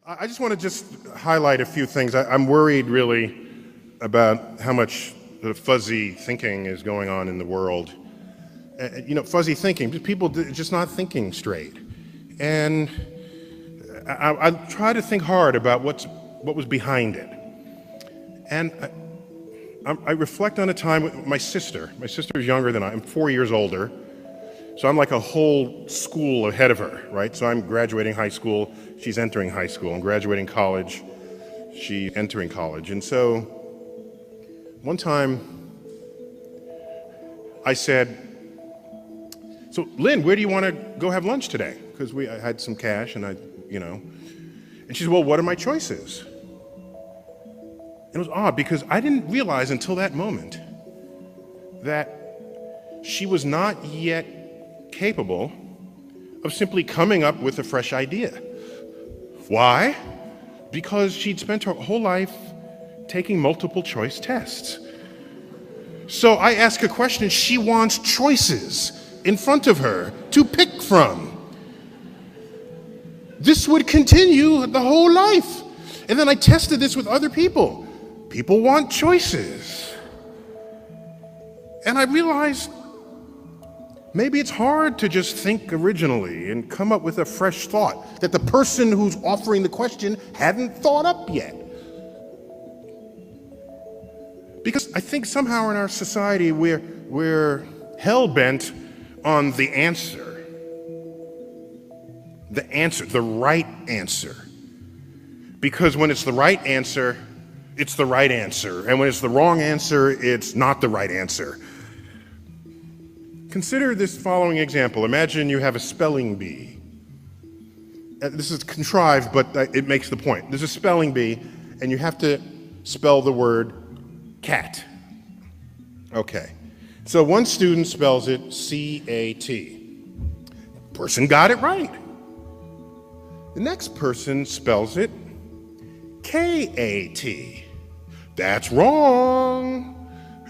I just want to highlight a few things. I'm worried really about how much fuzzy thinking is going on in the world. Fuzzy thinking, people just not thinking straight. And I try to think hard about what was behind it. And I reflect on a time with my sister. My sister is younger than I. I'm 4 years older. So I'm like a whole school ahead of her, right? So I'm graduating high school, she's entering high school. I'm graduating college, she's entering college. And so one time I said, "So Lynn, where do you want to go have lunch today?" Because I had some cash and And she said, "Well, what are my choices?" And it was odd because I didn't realize until that moment that she was not yet capable of simply coming up with a fresh idea. Why? Because she'd spent her whole life taking multiple choice tests. So I ask a question, she wants choices in front of her to pick from. This would continue the whole life. And then I tested this with other people. People want choices. And I realized maybe it's hard to just think originally and come up with a fresh thought that the person who's offering the question hadn't thought up yet. Because I think somehow in our society we're hell-bent on the answer. The right answer. Because when it's the right answer, it's the right answer. And when it's the wrong answer, it's not the right answer. Consider this following example. Imagine you have a spelling bee. This is contrived, but it makes the point. There's a spelling bee, and you have to spell the word cat. Okay. So one student spells it C-A-T. Person got it right. The next person spells it K-A-T. That's wrong.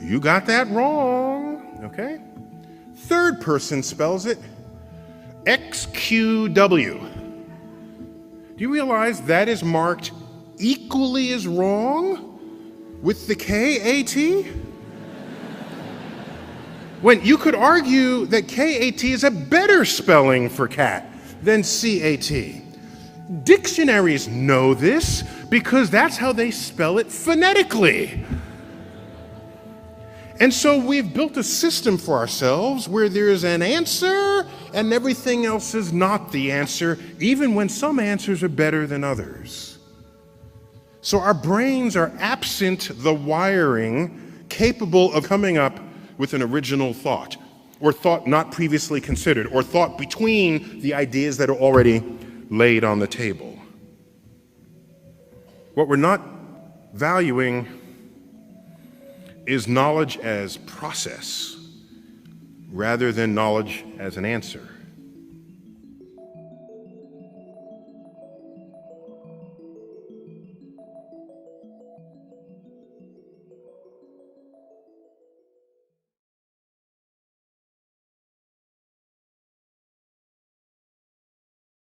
You got that wrong. Okay? Third person spells it X-Q-W. Do you realize that is marked equally as wrong with the K-A-T? When you could argue that K-A-T is a better spelling for cat than C-A-T. Dictionaries know this because that's how they spell it phonetically. And so we've built a system for ourselves where there's an answer and everything else is not the answer, even when some answers are better than others. So our brains are absent the wiring capable of coming up with an original thought, or thought not previously considered, or thought between the ideas that are already laid on the table. What we're not valuing is knowledge as process rather than knowledge as an answer.